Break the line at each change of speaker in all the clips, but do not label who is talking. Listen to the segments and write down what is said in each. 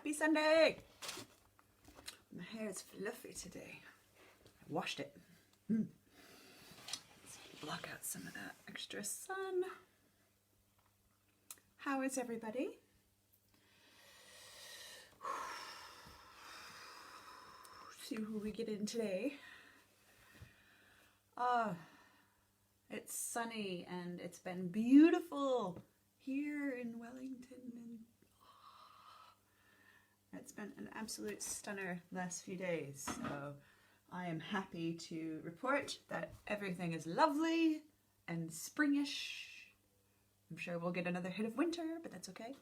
Happy Sunday! My hair is fluffy today. I washed it. Let's block out some of that extra sun. How is everybody? See who we get in today. It's sunny and it's been beautiful here in Wellington. It's been an absolute stunner last few days, so I am happy to report that everything is lovely and springish. I'm sure we'll get another hit of winter, but that's okay.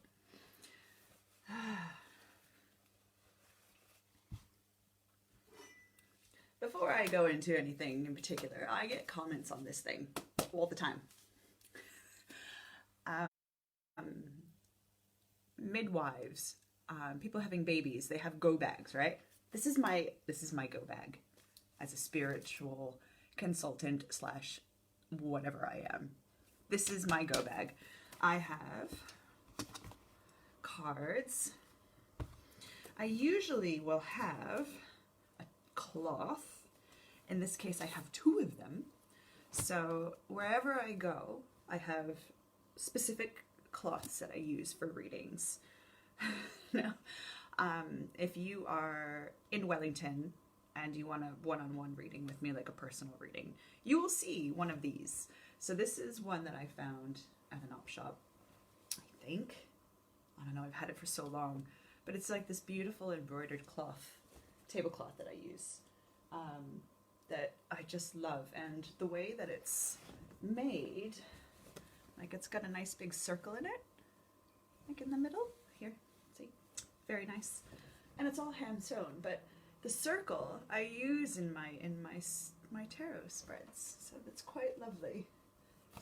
Before I go into anything in particular, I get comments on this thing all the time. Midwives, people having babies, they have go bags, right? This is my go bag as a spiritual consultant slash whatever I am. This is my go bag. I have cards. I usually will have a cloth. In this case, I have two of them. So wherever I go, I have specific cloths that I use for readings. Now, if you are in Wellington and you want a one-on-one reading with me, like a personal reading, you will see one of these. So this is one that I found at an op shop, I think. I don't know, I've had it for so long. But it's like this beautiful embroidered cloth, tablecloth that I use, that I just love. And the way that it's made, like it's got a nice big circle in it, like in the middle, here, see, very nice. And it's all hand sewn, but the circle I use in my tarot spreads, so it's quite lovely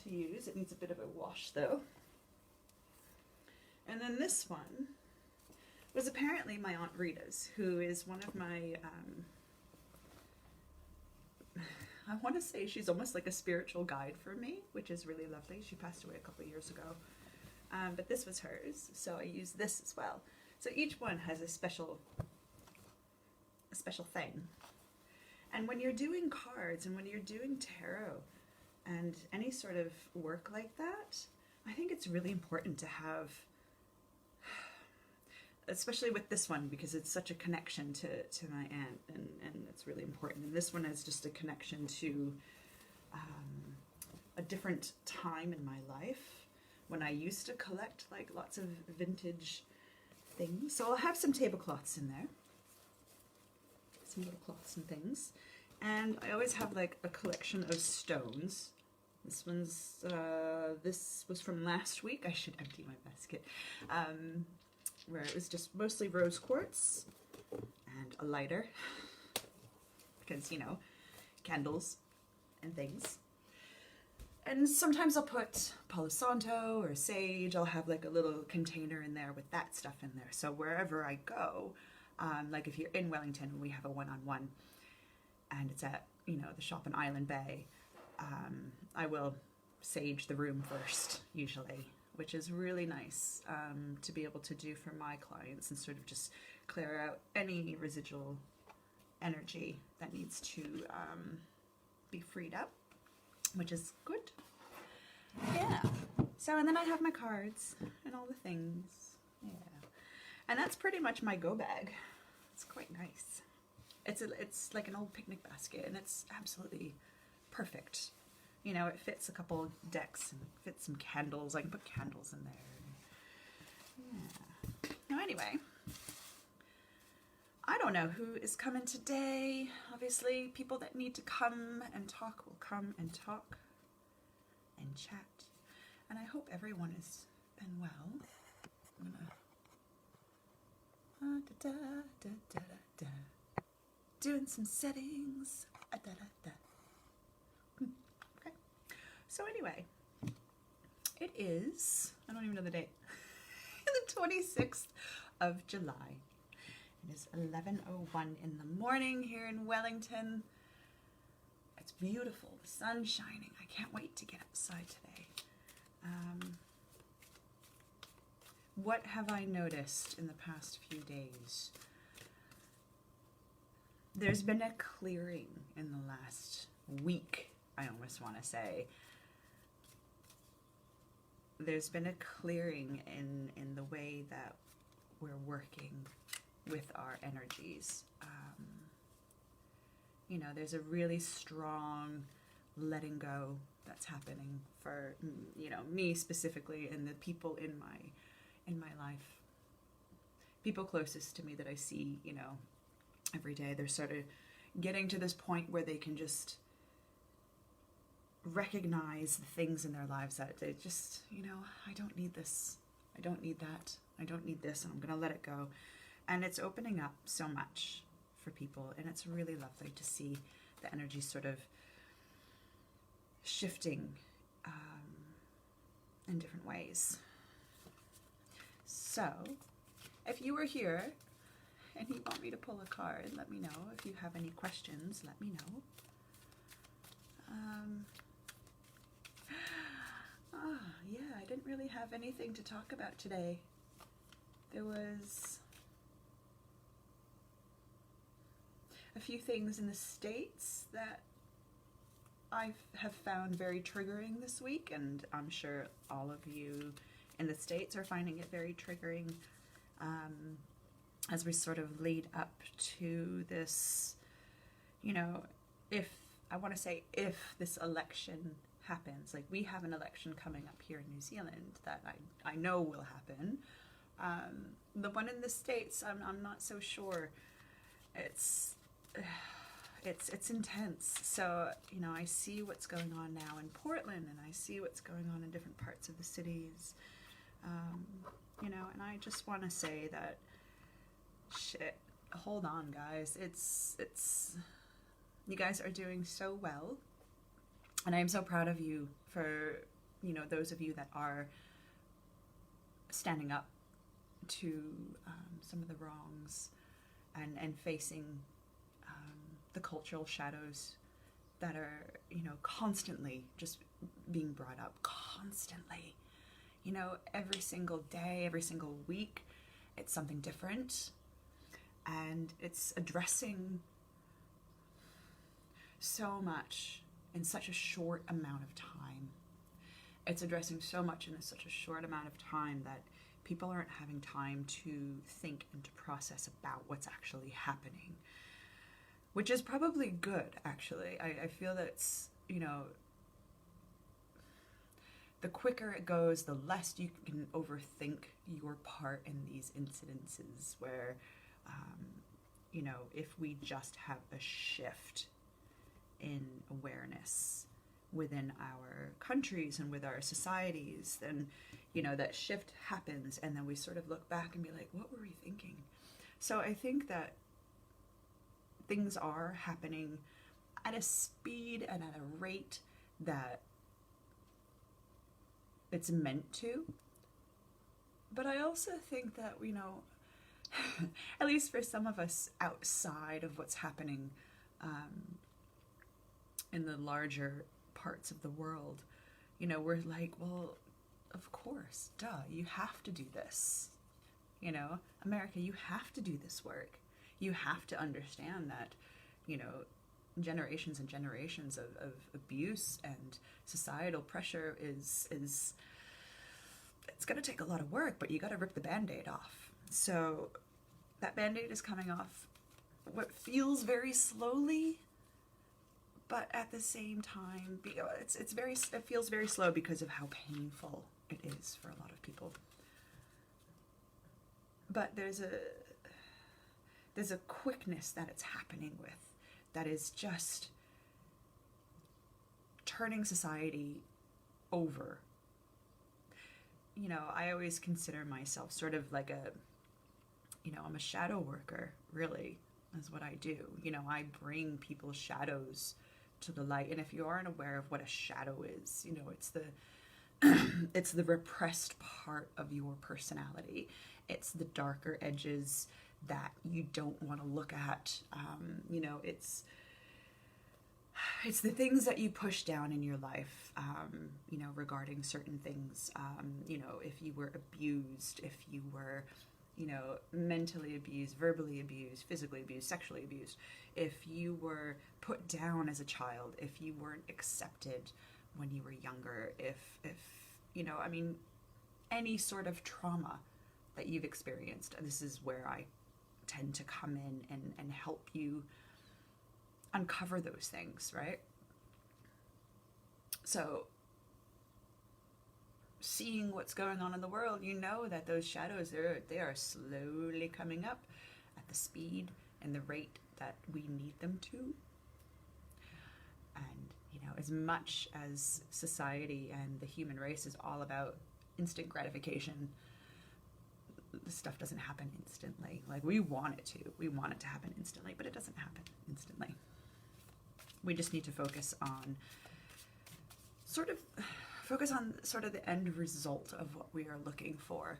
to use. It needs a bit of a wash though. And then this one was apparently my Aunt Rita's, who is one of my, I want to say she's almost like a spiritual guide for me, which is really lovely. She passed away a couple of years ago, but this was hers, so I use this as well. So each one has a special thing. And when you're doing cards and when you're doing tarot and any sort of work like that, I think it's really important to have, especially with this one, because it's such a connection to my aunt, and it's really important. And this one is just a connection to a different time in my life when I used to collect like lots of vintage things. So I'll have some tablecloths in there, some little cloths and things. And I always have like a collection of stones. This was from last week. I should empty my basket. Where it was just mostly rose quartz and a lighter, because, you know, candles and things. And sometimes I'll put Palo Santo or sage. I'll have like a little container in there with that stuff in there. So wherever I go, like if you're in Wellington, we have a one-on-one and it's at, you know, the shop in Island Bay, I will sage the room first, usually, which is really nice to be able to do for my clients and sort of just clear out any residual energy that needs to be freed up, which is good. Yeah. So, and then I have my cards and all the things. Yeah. And that's pretty much my go bag. It's quite nice. It's like an old picnic basket, and it's absolutely perfect. You know, it fits a couple decks and fits some candles. I can put candles in there. Yeah. Now, anyway, I don't know who is coming today. Obviously, people that need to come and talk will come and talk and chat. And I hope everyone has been well. I'm gonna doing some settings. Okay. So anyway, it is, I don't even know the date, the 26th of July. It is 11:01 in the morning here in Wellington. It's beautiful, the sun's shining. I can't wait to get outside today. what have I noticed in the past few days? There's been a clearing in the last week, I almost want to say. There's been a clearing in the way that we're working with our energies. You know, there's a really strong letting go that's happening for, you know, me specifically, and the people in my life. People closest to me that I see, you know, every day. They're sort of getting to this point where they can just recognize the things in their lives that they just, you know, I don't need this. I don't need that. I don't need this, and I'm going to let it go. And it's opening up so much for people, and it's really lovely to see the energy sort of shifting in different ways. So, if you were here and you want me to pull a card, let me know. If you have any questions, let me know. Yeah, I didn't really have anything to talk about today. There was a few things in the States that I have found very triggering this week, and I'm sure all of you in the States are finding it very triggering as we sort of lead up to this, you know, if this election happens, like we have an election coming up here in New Zealand that I know will happen. The one in the States, I'm not so sure. It's intense. So, you know, I see what's going on now in Portland, and I see what's going on in different parts of the cities. You know, and I just want to say that, shit, hold on, guys. It's you guys are doing so well, and I am so proud of you for, you know, those of you that are standing up to some of the wrongs and facing the cultural shadows that are, you know, constantly just being brought up, constantly. You know, every single day, every single week, it's something different. And it's addressing so much in such a short amount of time. It's addressing so much in such a short amount of time that people aren't having time to think and to process about what's actually happening. Which is probably good, actually. I feel that it's, you know, the quicker it goes, the less you can overthink your part in these incidences where, you know, if we just have a shift in awareness within our countries and with our societies, then, you know, that shift happens, and then we sort of look back and be like, what were we thinking? So I think that things are happening at a speed and at a rate that it's meant to. But I also think that, you know, at least for some of us outside of what's happening in the larger parts of the world, you know, we're like, well, of course, duh, you have to do this. You know, America, you have to do this work. You have to understand that, you know, generations and generations of abuse and societal pressure is it's going to take a lot of work, but you got to rip the Band-Aid off. So that Band-Aid is coming off what feels very slowly, but at the same time, it feels very slow because of how painful it is for a lot of people. But there's a quickness that it's happening with that is just turning society over. You know, I always consider myself sort of like I'm a shadow worker, really, is what I do. You know, I bring people's shadows to the light. And if you aren't aware of what a shadow is, you know, it's it's the repressed part of your personality. It's the darker edges that you don't want to look at. You know, it's it's the things that you push down in your life, you know, regarding certain things. You know, if you were abused, if you were, you know, mentally abused, verbally abused, physically abused, sexually abused, if you were put down as a child, if you weren't accepted when you were younger, if you know, I mean, any sort of trauma that you've experienced, this is where I tend to come in and help you uncover those things, right? So seeing what's going on in the world, you know that those shadows, they are slowly coming up at the speed and the rate that we need them to. And, you know, as much as society and the human race is all about instant gratification, this stuff doesn't happen instantly. Like, we want it to. We want it to happen instantly, but it doesn't happen instantly. We just need to focus on sort of the end result of what we are looking for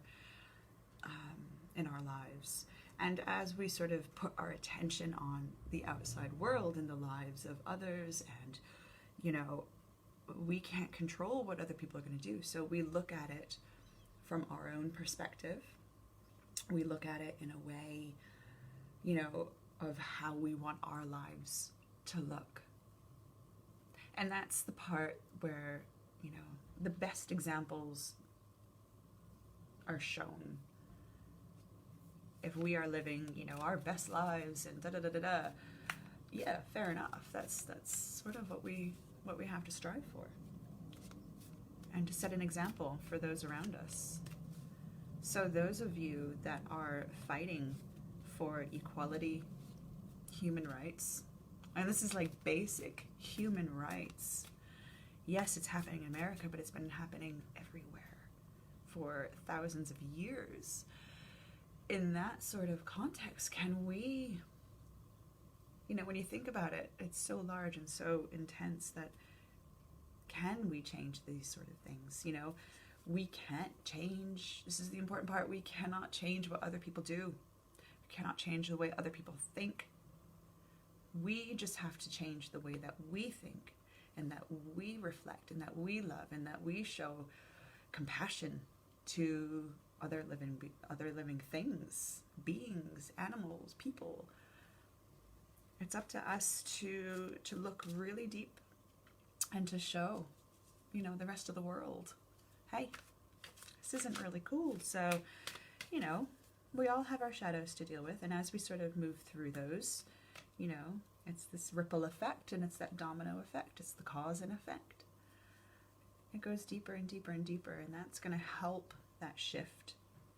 in our lives. And as we sort of put our attention on the outside world and the lives of others, and, you know, we can't control what other people are going to do. So we look at it from our own perspective. We look at it in a way, you know, of how we want our lives to look. And that's the part where, you know, the best examples are shown. If we are living, you know, our best lives and da-da-da-da-da, yeah, fair enough. That's sort of what we have to strive for. And to set an example for those around us. So those of you that are fighting for equality, human rights, and this is like basic human rights. Yes, it's happening in America, but it's been happening everywhere for thousands of years. In that sort of context, can we, you know, when you think about it, it's so large and so intense that can we change these sort of things? You know, we can't change, this is the important part, we cannot change what other people do. We cannot change the way other people think. We just have to change the way that we think, and that we reflect, and that we love, and that we show compassion to other living things, beings, animals, people. It's up to us to look really deep and to show, you know, the rest of the world, hey, this isn't really cool. So, you know, we all have our shadows to deal with, and as we sort of move through those, you know, it's this ripple effect, and it's that domino effect. It's the cause and effect. It goes deeper and deeper and deeper, and that's going to help that shift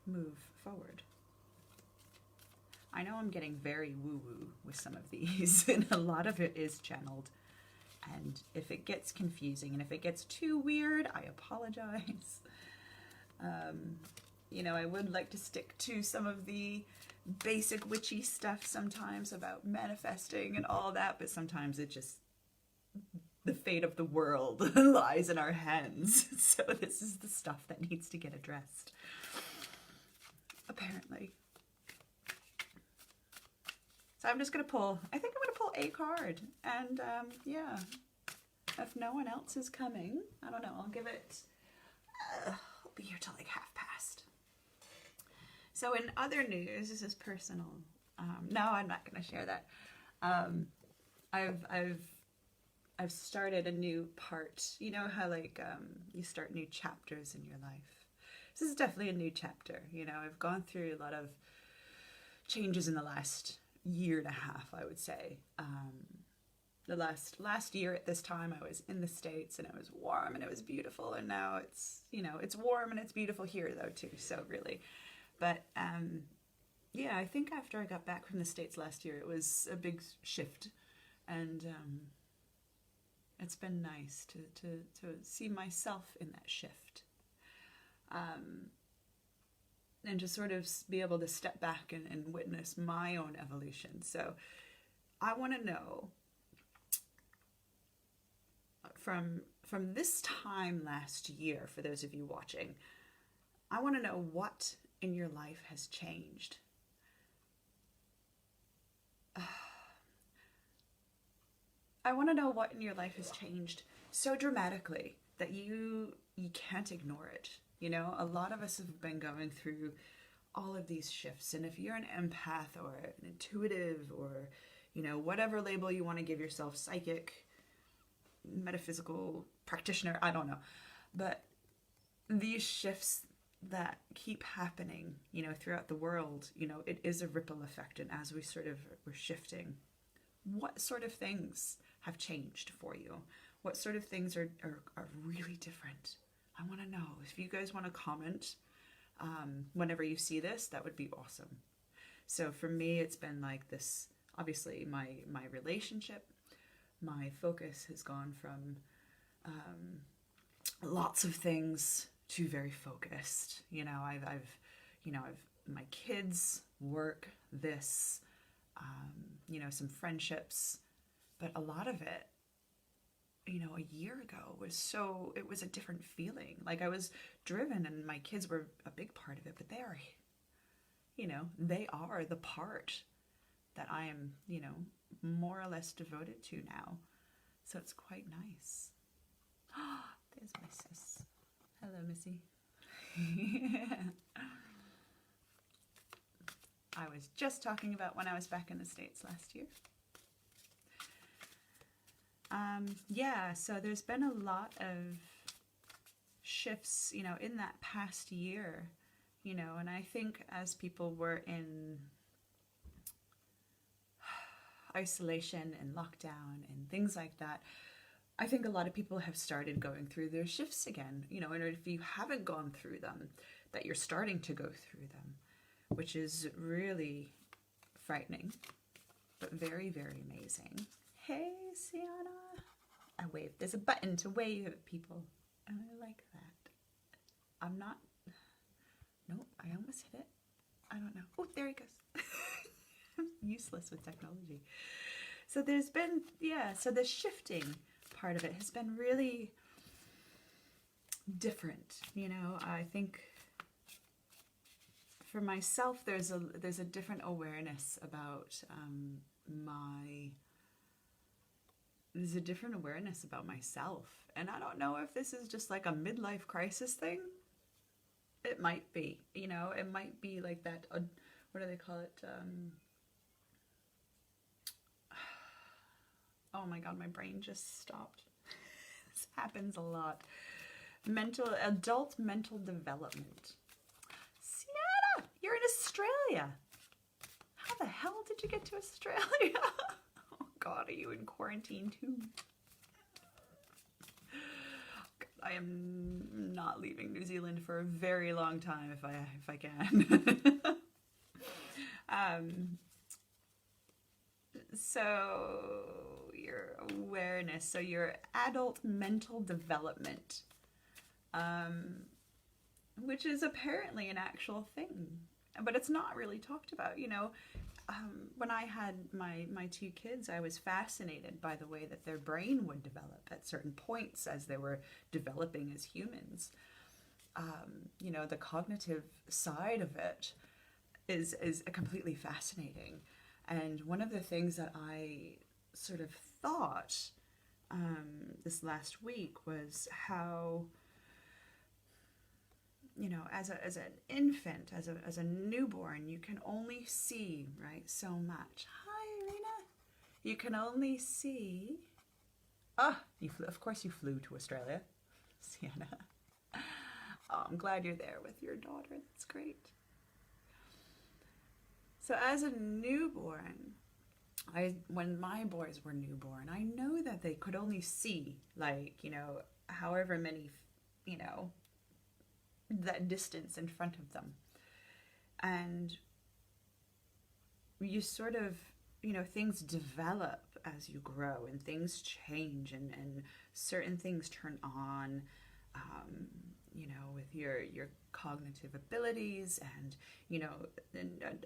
move forward. I know I'm getting very woo-woo with some of these, and a lot of it is channeled. And if it gets confusing, and if it gets too weird, I apologize. You know, I would like to stick to some of the basic witchy stuff sometimes about manifesting and all that, but sometimes it just, the fate of the world lies in our hands. So this is the stuff that needs to get addressed, apparently. So I'm just going to pull, I think I'm going to pull a card, and yeah, if no one else is coming, I don't know, I'll give it, I'll be here till like past. So in other news, this is personal. No, I'm not going to share that. I've started a new part. You know how like you start new chapters in your life. This is definitely a new chapter. You know, I've gone through a lot of changes in the last year and a half, I would say. The last year at this time, I was in the States, and it was warm and it was beautiful, and now it's, you know, it's warm and it's beautiful here though too. So really. But yeah, I think after I got back from the States last year, it was a big shift, and it's been nice to see myself in that shift, and to sort of be able to step back and witness my own evolution. So I want to know from this time last year, for those of you watching, I want to know what in your life has changed. I want to know what in your life has changed so dramatically that you can't ignore it. You know, a lot of us have been going through all of these shifts, and if you're an empath or an intuitive or, you know, whatever label you want to give yourself, psychic, metaphysical practitioner, I don't know, but these shifts that keep happening, you know, throughout the world, you know, it is a ripple effect, and as we sort of we're shifting, what sort of things have changed for you? What sort of things are really different? I want to know. If you guys want to comment whenever you see this, that would be awesome. So for me, it's been like this, obviously my relationship, my focus has gone from lots of things to very focused. You know, I've my kids, work, this, you know, some friendships, but a lot of it, you know, a year ago it was a different feeling. Like I was driven and my kids were a big part of it, but they are, you know, they are the part that I am, you know, more or less devoted to now. So it's quite nice. There's my sis. Hello, Missy. I was just talking about when I was back in the States last year. Yeah, so there's been a lot of shifts, you know, in that past year, you know, and I think as people were in isolation and lockdown and things like that, I think a lot of people have started going through their shifts again, you know, and if you haven't gone through them, that you're starting to go through them, which is really frightening, but very, very amazing. Hey, Sienna. I wave. There's a button to wave at people, and I like that. I'm not... Nope, I almost hit it. I don't know. Oh, there he goes. I'm useless with technology. So there's been, yeah, so the shifting part of it has been really different. You know, I think for myself, there's a different awareness about there's a different awareness about myself. And I don't know if this is just like a midlife crisis thing. It might be, you know, it might be like that, what do they call it? Oh my God, my brain just stopped. This happens a lot. Adult mental development. Sienna, you're in Australia. How the hell did you get to Australia? Oh God, are you in quarantine too? I am not leaving New Zealand for a very long time if I can. So your awareness, so your adult mental development, which is apparently an actual thing, but it's not really talked about. You know, when I had my two kids, I was fascinated by the way that their brain would develop at certain points as they were developing as humans. You know, the cognitive side of it is completely fascinating. And one of the things that I sort of thought this last week was how, you know, as an infant, as a newborn, you can only see, right, so much. Hi, Irina. You can only see. Of course you flew to Australia, Sienna. Oh, I'm glad you're there with your daughter. That's great. So as a newborn, when my boys were newborn, I know that they could only see, like, you know, however many, you know, that distance in front of them. And you sort of, you know, things develop as you grow and things change and certain things turn on, you know, with your cognitive abilities, and, you know,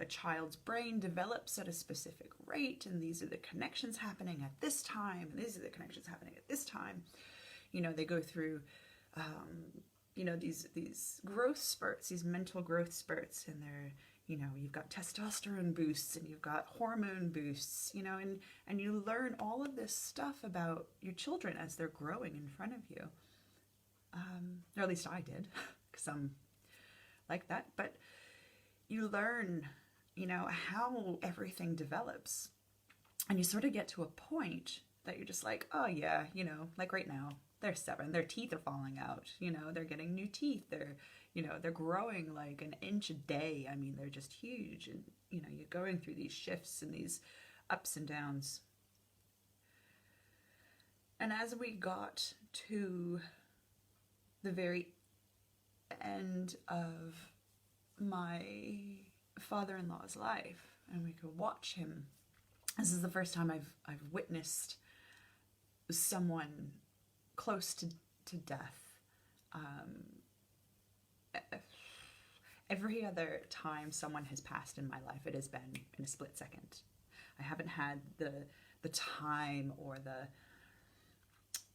a child's brain develops at a specific rate, and these are the connections happening at this time, and these are the connections happening at this time. You know, they go through, you know, these growth spurts, these mental growth spurts, and they're, you know, you've got testosterone boosts and you've got hormone boosts, you know, and you learn all of this stuff about your children as they're growing in front of you. Or at least I did, because I'm like that. But you learn, you know, how everything develops. And you sort of get to a point that you're just like, oh yeah, you know, like right now, they're 7, their teeth are falling out, you know, they're getting new teeth, they're growing like an inch a day. I mean, they're just huge. And, you know, you're going through these shifts and these ups and downs. And as we got to the very end of my father-in-law's life, and we could watch him, this is the first time I've witnessed someone close to death. Every other time someone has passed in my life, it has been in a split second. I haven't had the time or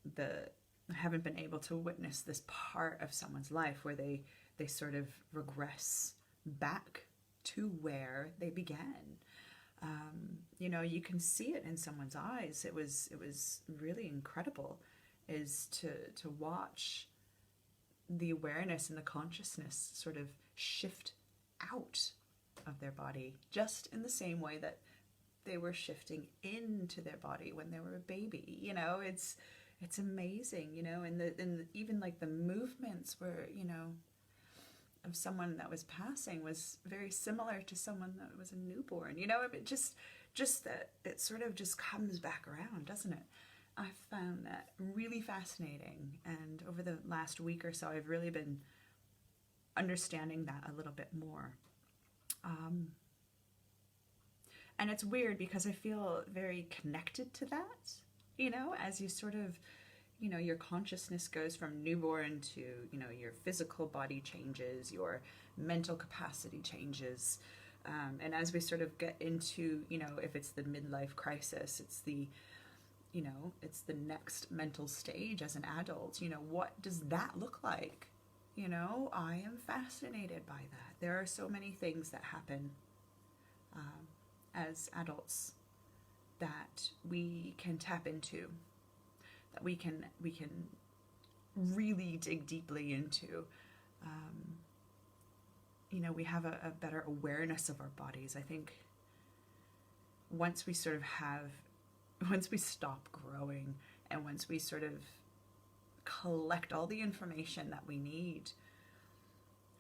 I haven't been able to witness this part of someone's life where they sort of regress back to where they began. You know, you can see it in someone's eyes. It was really incredible, is to watch the awareness and the consciousness sort of shift out of their body, just in the same way that they were shifting into their body when they were a baby. You know, it's amazing, you know, and even like the movements were, you know, of someone that was passing was very similar to someone that was a newborn. You know, it just that it sort of just comes back around, doesn't it? I found that really fascinating, and over the last week or so, I've really been understanding that a little bit more. And it's weird because I feel very connected to that, you know, as you sort of, you know, your consciousness goes from newborn to, you know, your physical body changes, your mental capacity changes. And as we sort of get into, you know, if it's the midlife crisis, it's the, you know, it's the next mental stage as an adult, you know, what does that look like? You know, I am fascinated by that. There are so many things that happen as adults that we can tap into, that we can really dig deeply into. You know, we have a better awareness of our bodies. I think once we stop growing, and once we sort of collect all the information that we need,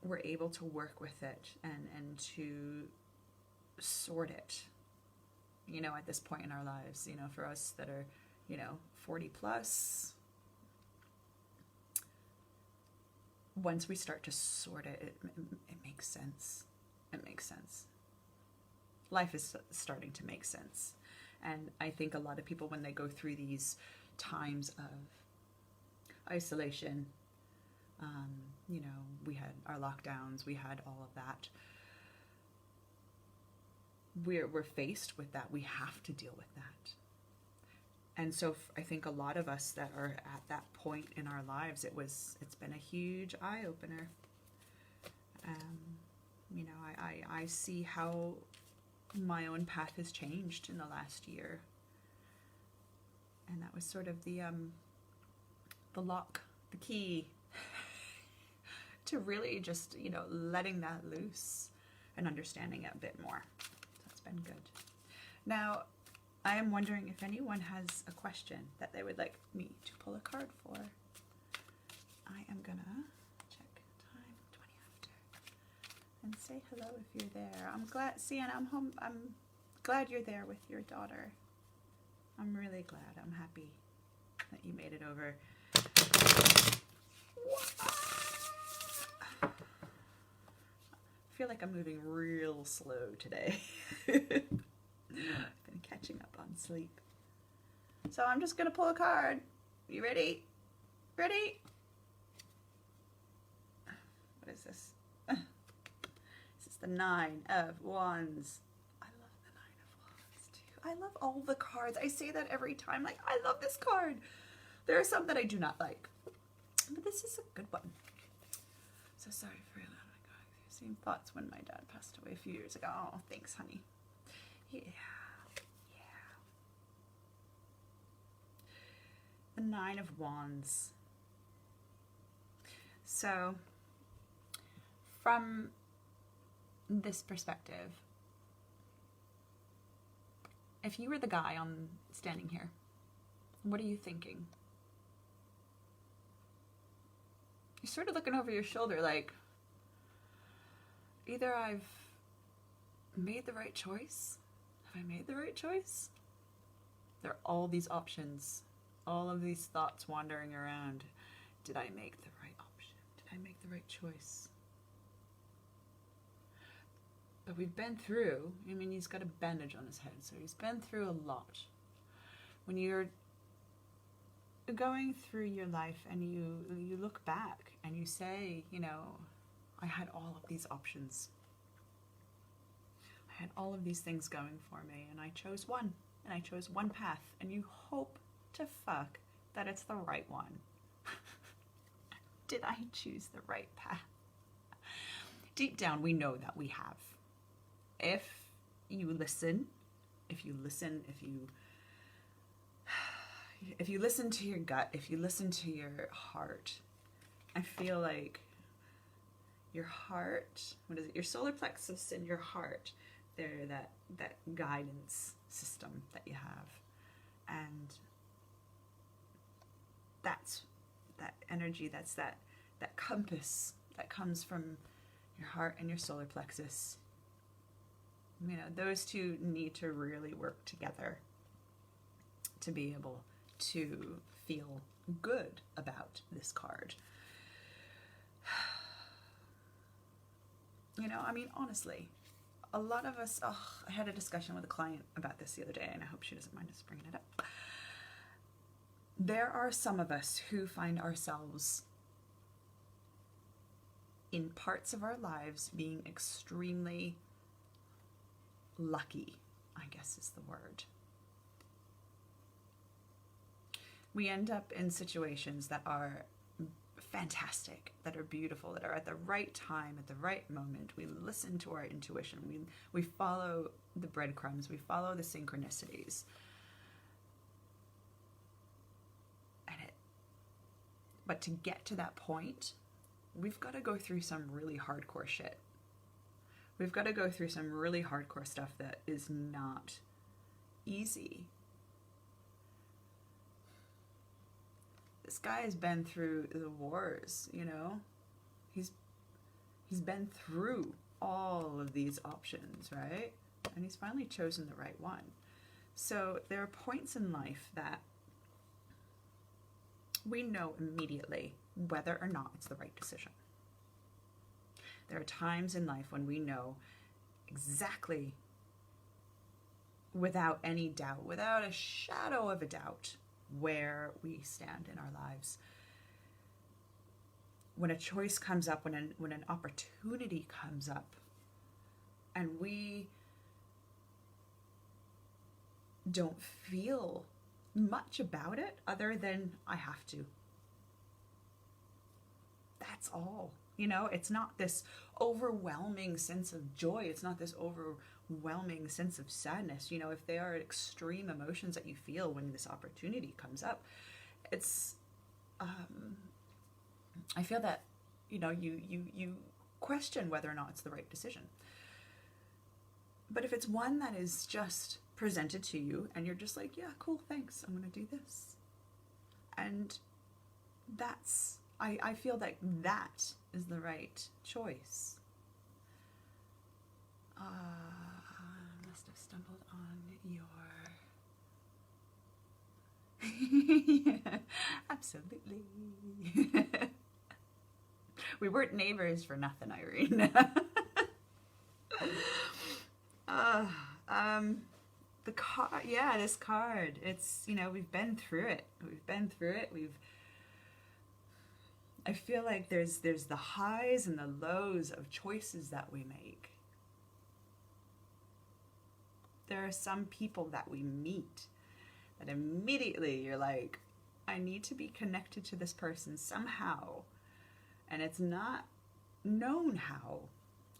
we're able to work with it and to sort it, you know, at this point in our lives. You know, for us that are, you know, 40 plus, once we start to sort it, it makes sense. It makes sense. Life is starting to make sense. And I think a lot of people, when they go through these times of isolation, you know, we had our lockdowns, we had all of that. We're faced with that. We have to deal with that. And so I think a lot of us that are at that point in our lives, it's been a huge eye-opener. You know, I see how my own path has changed in the last year. And that was sort of the lock, the key to really just, you know, letting that loose and understanding it a bit more. So it's been good. Now, I am wondering if anyone has a question that they would like me to pull a card for. I am gonna check time, 20 after, and say hello if you're there. I'm glad, Sienna, I'm home. I'm glad you're there with your daughter. I'm really glad. I'm happy that you made it over. I feel like I'm moving real slow today. I've been catching up on sleep. So I'm just gonna pull a card. You ready? Ready? What is this? This is the 9 of Wands. I love the 9 of Wands too. I love all the cards. I say that every time, like, I love this card. There are some that I do not like, but this is a good one. So sorry for Same thoughts when my dad passed away a few years ago. Oh, thanks, honey. Yeah. The Nine of Wands. So, from this perspective, if you were the guy standing here, what are you thinking? You're sort of looking over your shoulder like, either I've made the right choice. Have I made the right choice? There are all these options, all of these thoughts wandering around. Did I make the right option? Did I make the right choice? But we've been through, I mean, he's got a bandage on his head, so he's been through a lot. When you're going through your life and you look back and you say, you know, I had all of these options. I had all of these things going for me, and I chose one, and I chose one path, and you hope to fuck that it's the right one. Did I choose the right path? Deep down, we know that we have. If you listen to your gut, if you listen to your heart, I feel like your heart, what is it? Your solar plexus and your heart, they're that guidance system that you have. And that's that energy, that's that compass that comes from your heart and your solar plexus. You know, those two need to really work together to be able to feel good about this card. You know, I mean, honestly, a lot of us, I had a discussion with a client about this the other day, and I hope she doesn't mind us bringing it up. There are some of us who find ourselves in parts of our lives being extremely lucky, I guess is the word. We end up in situations that are fantastic, that are beautiful, that are at the right time, at the right moment. We listen to our intuition. We follow the breadcrumbs. We follow the synchronicities. But to get to that point, we've got to go through some really hardcore shit. We've got to go through some really hardcore stuff that is not easy. This guy has been through the wars, you know? He's been through all of these options, right? And he's finally chosen the right one. So there are points in life that we know immediately whether or not it's the right decision. There are times in life when we know exactly, without any doubt, without a shadow of a doubt, where we stand in our lives. When a choice comes up, when an opportunity comes up, and we don't feel much about it other than I have to. That's all. You know, it's not this overwhelming sense of joy. It's not this overwhelming sense of sadness. You know, if they are extreme emotions that you feel when this opportunity comes up, it's, I feel that, you know, you question whether or not it's the right decision. But if it's one that is just presented to you and you're just like, yeah, cool, thanks, I'm going to do this. And that's, I feel like that is the right choice. I must have stumbled on your... Yeah, absolutely. We weren't neighbors for nothing, Irene. The card, yeah, this card, it's, you know, we've been through it. I feel like there's the highs and the lows of choices that we make. There are some people that we meet that immediately you're like, I need to be connected to this person somehow. And it's not known how.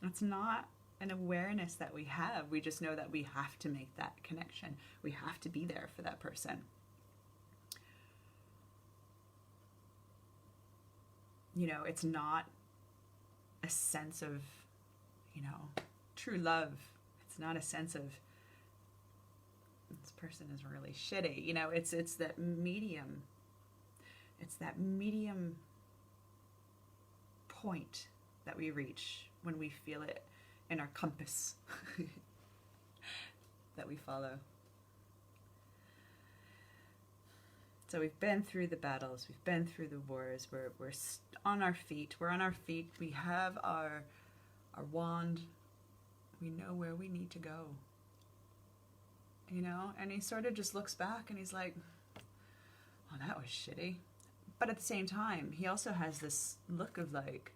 It's not an awareness that we have. We just know that we have to make that connection. We have to be there for that person. You know, it's not a sense of, you know, true love. It's not a sense of this person is really shitty. You know, it's that medium. It's that medium point that we reach when we feel it in our compass that we follow. So we've been through the battles, we've been through the wars, we're on our feet, we have our wand, we know where we need to go. You know, and he sort of just looks back and he's like, oh, that was shitty. But at the same time, he also has this look of like,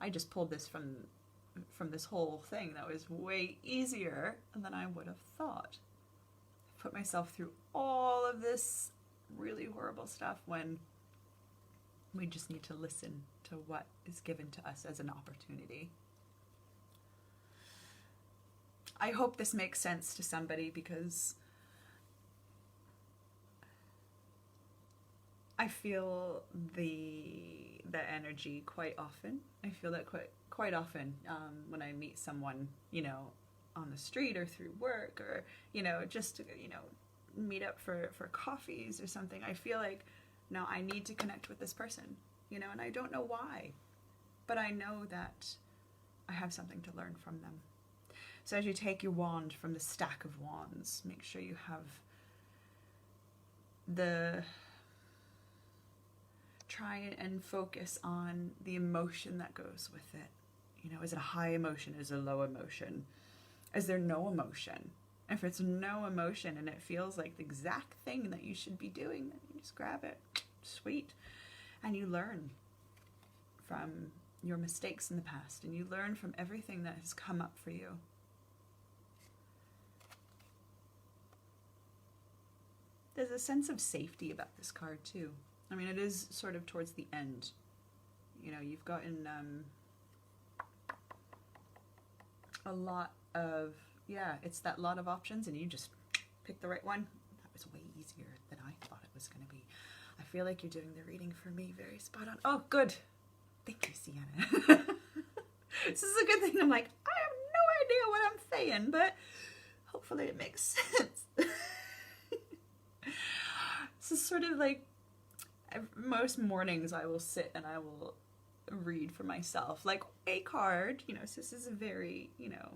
I just pulled this from this whole thing that was way easier than I would have thought. I put myself through all of this really horrible stuff when we just need to listen to what is given to us as an opportunity. I hope this makes sense to somebody, because I feel the energy quite often. I feel that quite often when I meet someone, you know, on the street or through work, or, you know, just to, you know, meet up for coffees or something. I feel like, no, I need to connect with this person, you know, and I don't know why, but I know that I have something to learn from them. So as you take your wand from the stack of wands, make sure you have try and focus on the emotion that goes with it. You know, is it a high emotion? Is it a low emotion? Is there no emotion? If it's no emotion and it feels like the exact thing that you should be doing, then you just grab it. Sweet. And you learn from your mistakes in the past, and you learn from everything that has come up for you. There's a sense of safety about this card too. I mean, it is sort of towards the end. You know, you've gotten a lot of, yeah, it's that lot of options, and you just pick the right one. That was way easier than I thought it was going to be. I feel like you're doing the reading for me very spot on. Oh, good. Thank you, Sienna. This is a good thing. I'm like, I have no idea what I'm saying, but hopefully it makes sense. This is sort of like, most mornings I will sit and I will read for myself, like a card, you know, so this is a very, you know,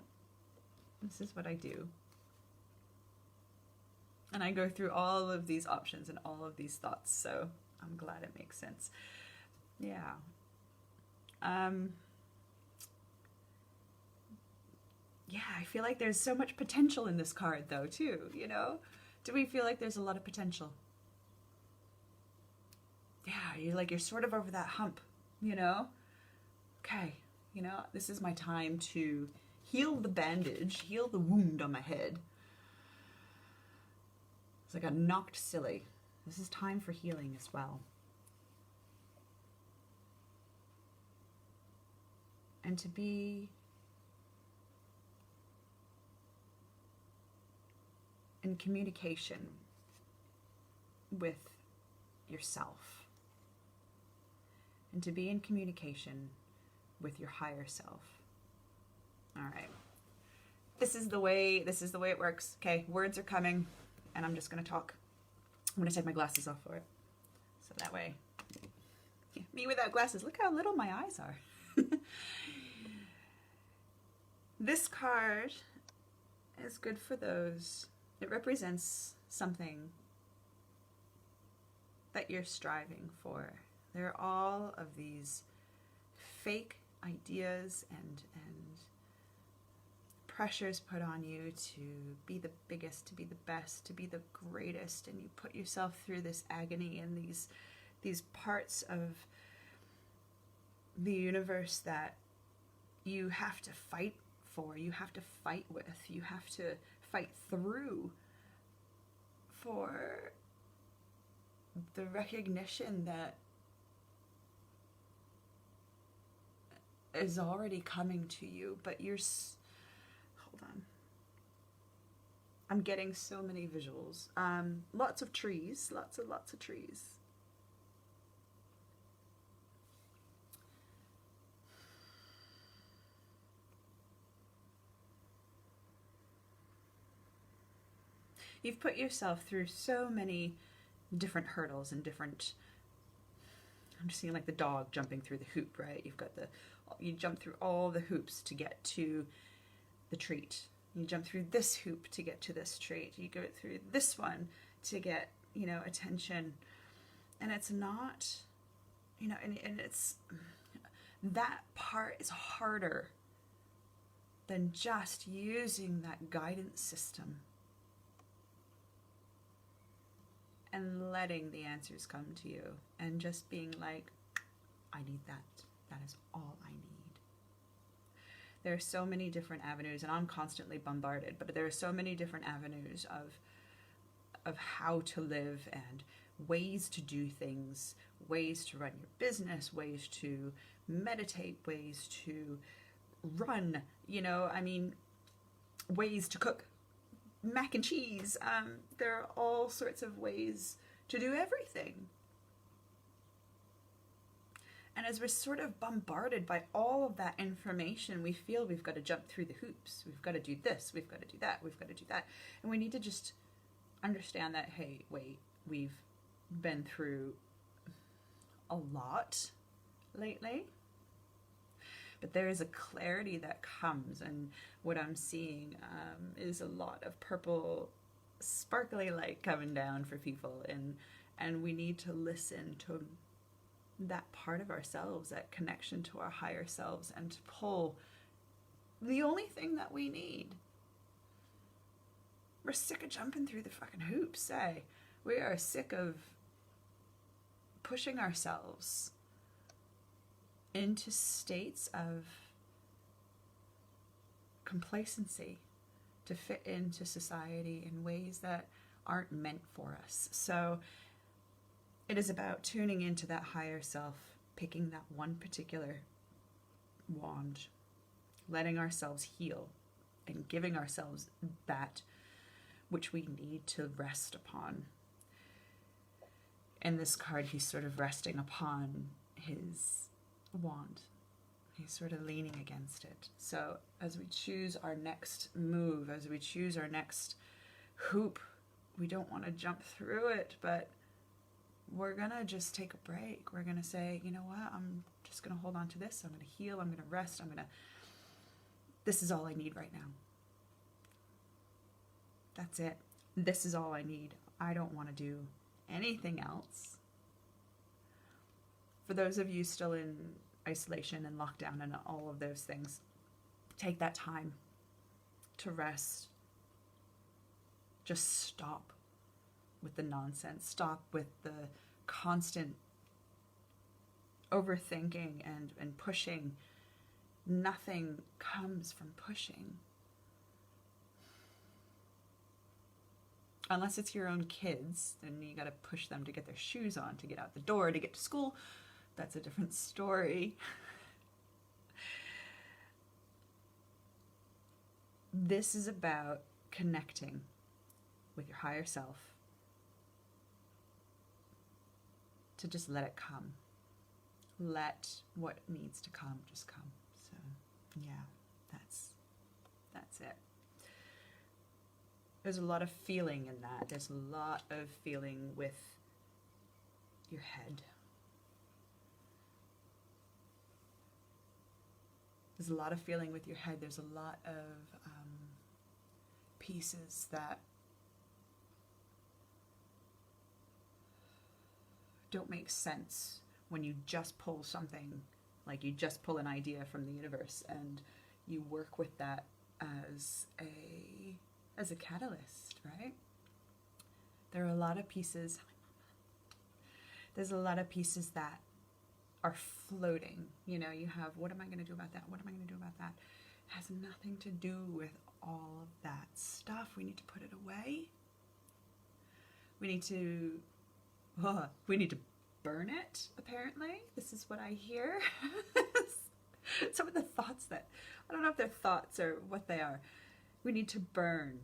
this is what I do. And I go through all of these options and all of these thoughts, so I'm glad it makes sense. Yeah. Yeah, I feel like there's so much potential in this card though, too, you know? Do we feel like there's a lot of potential? Yeah, you're sort of over that hump, you know? Okay, you know, this is my time to heal the bandage, heal the wound on my head. So I got knocked silly. This is time for healing as well. And to be in communication with yourself. And to be in communication with your higher self. All right. This is the way it works. Okay, words are coming, and I'm just going to talk. I'm going to take my glasses off for it. So that way, yeah, me without glasses, look how little my eyes are. This card is good for those. It represents something that you're striving for. There are all of these fake ideas and pressures put on you to be the biggest, to be the best, to be the greatest, and you put yourself through this agony and these parts of the universe that you have to fight for, you have to fight with, you have to fight through for the recognition that is already coming to you, but hold on. I'm getting so many visuals. Lots of trees, lots of trees. You've put yourself through so many different hurdles and different, I'm just seeing like the dog jumping through the hoop, right? You jump through all the hoops to get to the treat. You jump through this hoop to get to this treat. You go through this one to get, attention. And it's not, and it's, that part is harder than just using that guidance system and letting the answers come to you and just being like, I need that. That is all I need. There are so many different avenues, and I'm constantly bombarded, but there are so many different avenues of how to live and ways to do things, ways to run your business, ways to meditate, ways to run, ways to cook mac and cheese. There are all sorts of ways to do everything. And as we're sort of bombarded by all of that information, we feel we've got to jump through the hoops. We've got to do this, we've got to do that, we've got to do that. And we need to just understand that, hey, wait, we've been through a lot lately. But there is a clarity that comes, and what I'm seeing is a lot of purple sparkly light coming down for people, and we need to listen to that part of ourselves, that connection to our higher selves, and to pull the only thing that we need. We're sick of jumping through the fucking hoops, eh? We are sick of pushing ourselves into states of complacency to fit into society in ways that aren't meant for us. So it is about tuning into that higher self, picking that one particular wand, letting ourselves heal, and giving ourselves that which we need to rest upon. In this card, he's sort of resting upon his wand. He's sort of leaning against it. So as we choose our next move, as we choose our next hoop, we don't want to jump through it, but we're gonna just take a break. We're gonna say, you know what, I'm just gonna hold on to this. I'm gonna heal, I'm gonna rest, this is all I need right now. That's it. This is all I need. I don't want to do anything else. For those of you still in isolation and lockdown and all of those things, take that time to rest. Just stop with the nonsense. Stop with the constant overthinking and pushing. Nothing comes from pushing. Unless it's your own kids, then you got to push them to get their shoes on, to get out the door, to get to school. That's a different story. This is about connecting with your higher self, to just let it come. Let what needs to come just come. So yeah, that's it. There's a lot of feeling in that. There's a lot of feeling with your head. There's a lot of feeling with your head. There's a lot of pieces that don't make sense when you just pull something, like you just pull an idea from the universe and you work with that as a catalyst, right? There are a lot of pieces. There's a lot of pieces that are floating. You know, you have, what am I going to do about that? What am I going to do about that? It has nothing to do with all of that stuff. We need to put it away. We need to burn it, apparently. This is what I hear. some of the thoughts that, I don't know if they're thoughts or what they are. We need to burn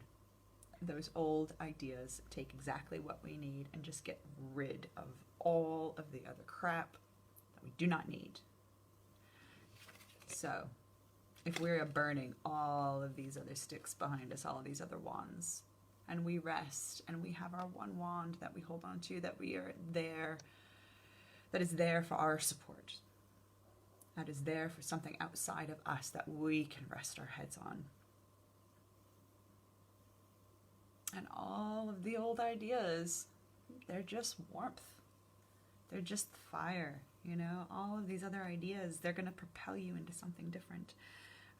those old ideas, take exactly what we need, and just get rid of all of the other crap that we do not need. So, if we're burning all of these other sticks behind us, all of these other wands, and we rest, and we have our one wand that we hold on to, that we are there, that is there for our support, that is there for something outside of us that we can rest our heads on. And all of the old ideas, they're just warmth. They're just fire, you know? All of these other ideas, they're going to propel you into something different.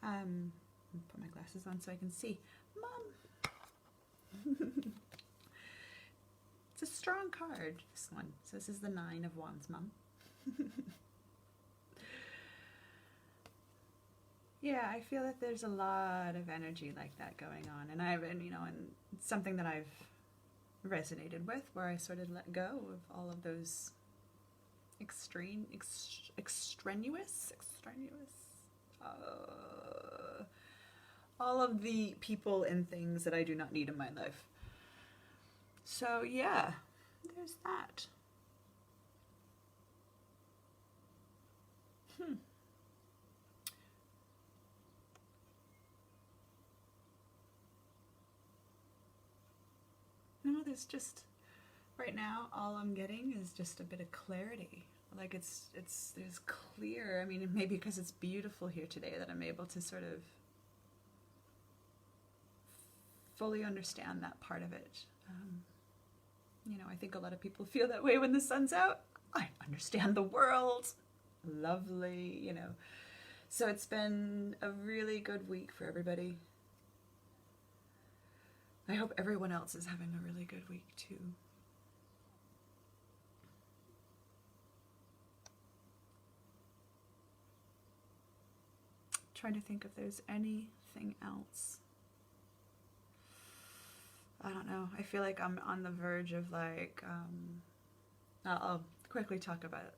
Put my glasses on so I can see. Mom! It's a strong card, this one. So this is the 9 of Wands, Mom. Yeah, I feel that there's a lot of energy like that going on, and and it's something that I've resonated with, where I sort of let go of all of those extraneous, all of the people and things that I do not need in my life. So yeah, there's that. No, there's just, right now, all I'm getting is just a bit of clarity. Like there's clear, I mean, maybe because it's beautiful here today that I'm able to sort of fully understand that part of it. I think a lot of people feel that way when the sun's out. I understand the world. Lovely, So it's been a really good week for everybody. I hope everyone else is having a really good week too. Trying to think if there's anything else. I don't know. I feel like I'm on the verge of I'll quickly talk about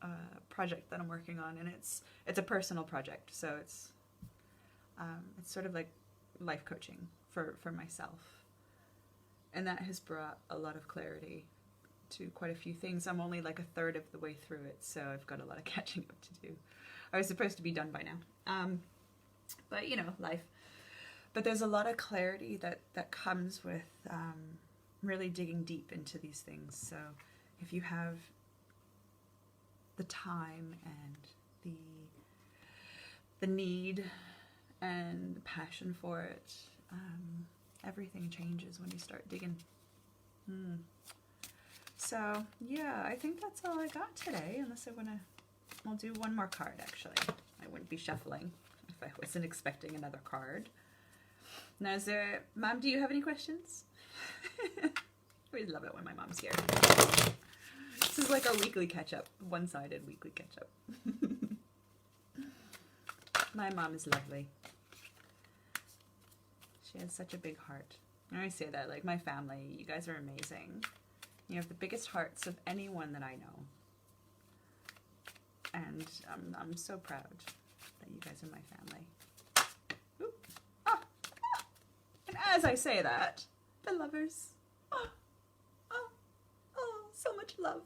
a project that I'm working on, and it's a personal project, so it's sort of like life coaching for myself, and that has brought a lot of clarity to quite a few things. I'm only like a third of the way through it, so I've got a lot of catching up to do. I was supposed to be done by now, but life. But there's a lot of clarity that comes with really digging deep into these things. So if you have the time and the need and the passion for it, everything changes when you start digging. So yeah, I think that's all I got today, unless I'll do one more card actually. I wouldn't be shuffling if I wasn't expecting another card. Now, Mom, do you have any questions? I always love it when my mom's here. This is like our weekly catch-up, one-sided weekly catch-up. My mom is lovely. She has such a big heart. I always say that, like, my family, you guys are amazing. You have the biggest hearts of anyone that I know. And I'm so proud that you guys are my family. And as I say that, the lovers, so much love.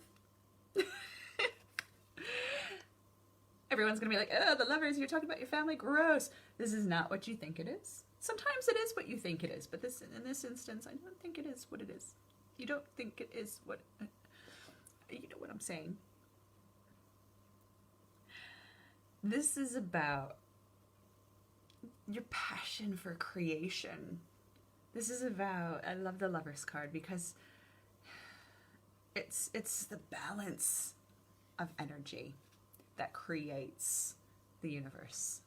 Everyone's gonna be like, oh, the lovers, you're talking about your family, gross. This is not what you think it is. Sometimes it is what you think it is, but in this instance, I don't think it is what it is. You don't think it is what, you know what I'm saying. This is about your passion for creation. This is about, I love the Lovers card because it's the balance of energy that creates the universe.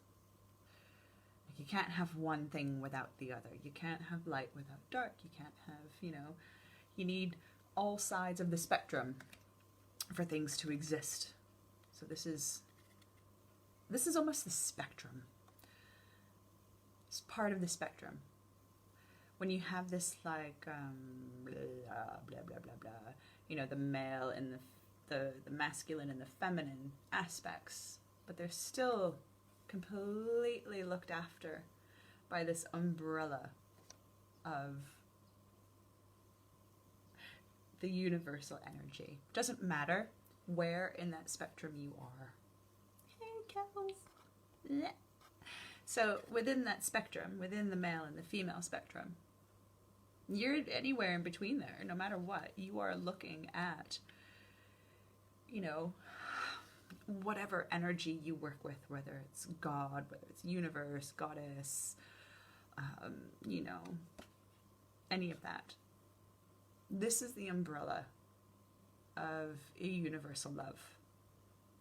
Like, you can't have one thing without the other. You can't have light without dark. You can't have, you need all sides of the spectrum for things to exist. So this is almost the spectrum. It's part of the spectrum. When you have this like blah blah blah blah blah, the male and the masculine and the feminine aspects, but they're still completely looked after by this umbrella of the universal energy. Doesn't matter where in that spectrum you are. Hey, cows. So within that spectrum, within the male and the female spectrum, you're anywhere in between there. No matter what, you are looking at, you know, whatever energy you work with, whether it's God, whether it's universe, goddess, you know, any of that. This is the umbrella of a universal love,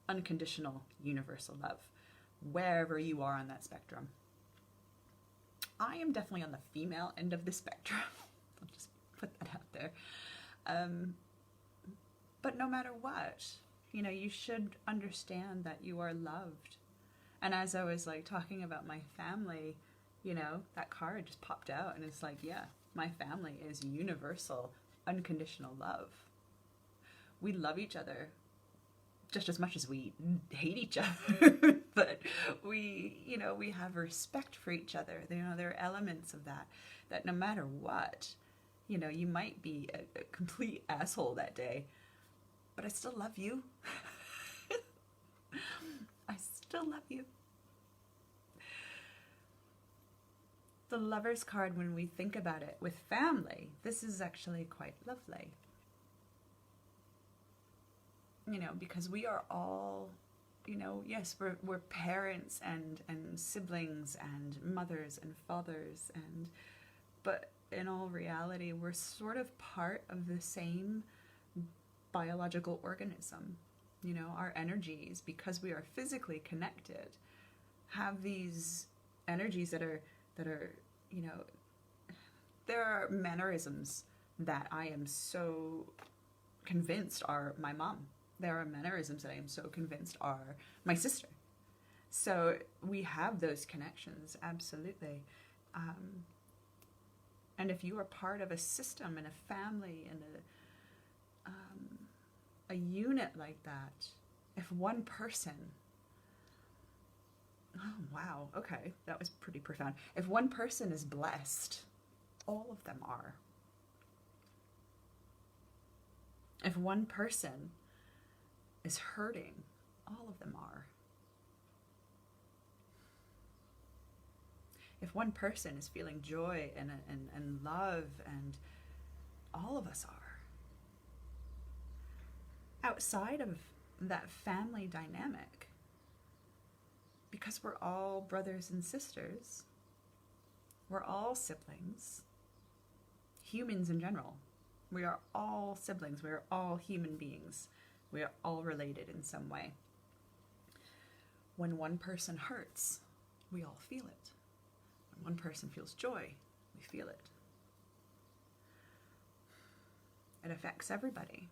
unconditional universal love, wherever you are on that spectrum. I am definitely on the female end of the spectrum. I'll just put that out there. But no matter what, you know, you should understand that you are loved. And as I was like talking about my family, you know, that card just popped out and it's like, yeah, my family is universal, unconditional love. We love each other just as much as we hate each other, but we, you know, we have respect for each other. You know, there are elements of that, that no matter what, you know, you might be a complete asshole that day, but I still love you. I still love you. The Lover's card, when we think about it with family, this is actually quite lovely. You know, because we are all, you know, yes, we're parents and siblings and mothers and fathers, but in all reality, we're sort of part of the same biological organism. You know, our energies, because we are physically connected, have these energies that are, you know, there are mannerisms that I am so convinced are my mom. There are mannerisms that I am so convinced are my sister. So we have those connections, absolutely. And if you are part of a system and a family and a unit like that, if one person, oh wow, okay, that was pretty profound. If one person is blessed, all of them are. If one person is hurting, all of them are. If one person is feeling joy and love, and all of us are. Outside of that family dynamic, because we're all brothers and sisters, we're all siblings, humans in general. We are all siblings, we are all human beings. We are all related in some way. When one person hurts, we all feel it. When one person feels joy, we feel it. It affects everybody.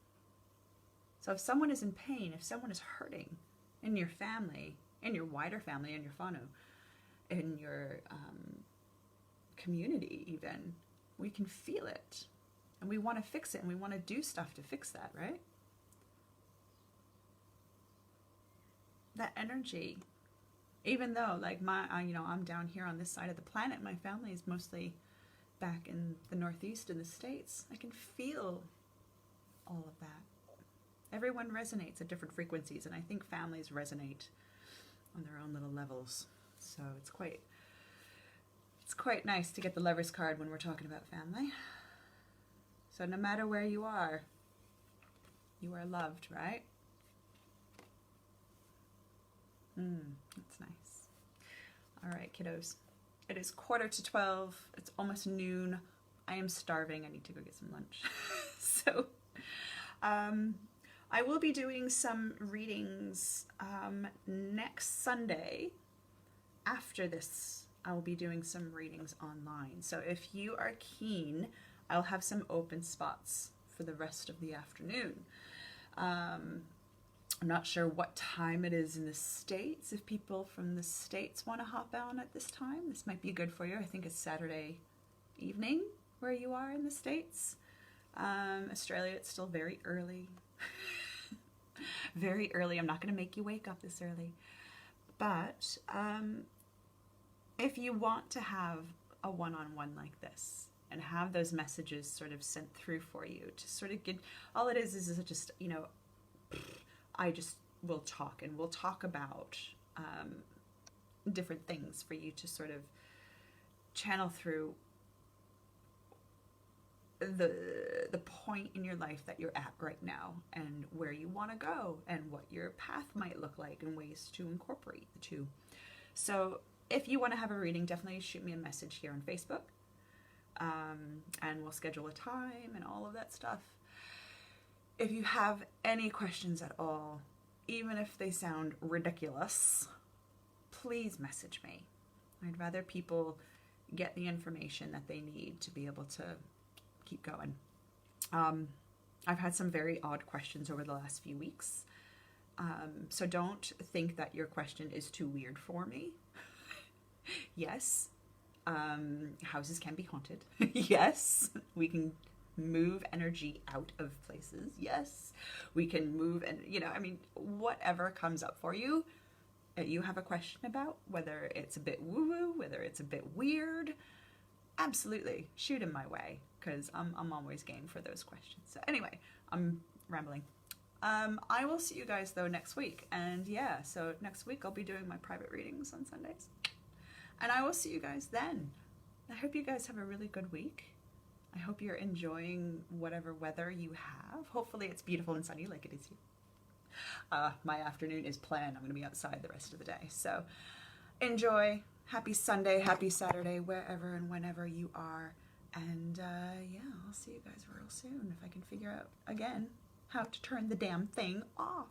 So if someone is in pain, if someone is hurting in your family, in your wider family, in your whānau, in your community even, we can feel it. And we want to fix it, and we want to do stuff to fix that, right? That energy, even though like you know, I'm down here on this side of the planet, my family is mostly back in the Northeast in the States, I can feel all of that. Everyone resonates at different frequencies, and I think families resonate on their own little levels. So it's quite nice to get the Lover's card when we're talking about family. So no matter where you are loved, right? That's nice. All right, kiddos. It is 11:45. It's almost noon. I am starving. I need to go get some lunch. So, I will be doing some readings next Sunday. After this, I will be doing some readings online. So if you are keen, I'll have some open spots for the rest of the afternoon. I'm not sure what time it is in the States. If people from the States want to hop on at this time, this might be good for you. I think it's Saturday evening where you are in the States. Australia, it's still very early. Very early. I'm not going to make you wake up this early. But if you want to have a one-on-one like this and have those messages sort of sent through for you to sort of get, all it is just, you know, I just will talk, and we'll talk about different things for you to sort of channel through the point in your life that you're at right now, and where you want to go, and what your path might look like, and ways to incorporate the two. So if you want to have a reading, definitely shoot me a message here on Facebook, and we'll schedule a time and all of that stuff. If you have any questions at all, even if they sound ridiculous, please message me. I'd rather people get the information that they need to be able to keep going. I've had some very odd questions over the last few weeks. So don't think that your question is too weird for me. Yes, houses can be haunted. Yes, we can move energy out of places. Yes, we can move, and you know, I mean, whatever comes up for you, you have a question about, whether it's a bit woo-woo, whether it's a bit weird, absolutely shoot them my way, because I'm always game for those questions. So anyway, I'm rambling. I will see you guys though next week, and yeah, so next week I'll be doing my private readings on Sundays, and I will see you guys then. I hope you guys have a really good week. I hope you're enjoying whatever weather you have. Hopefully it's beautiful and sunny like it is here. My afternoon is planned. I'm going to be outside the rest of the day. So enjoy. Happy Sunday, happy Saturday, wherever and whenever you are. And yeah, I'll see you guys real soon if I can figure out, again, how to turn the damn thing off.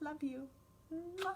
Love you. Mwah.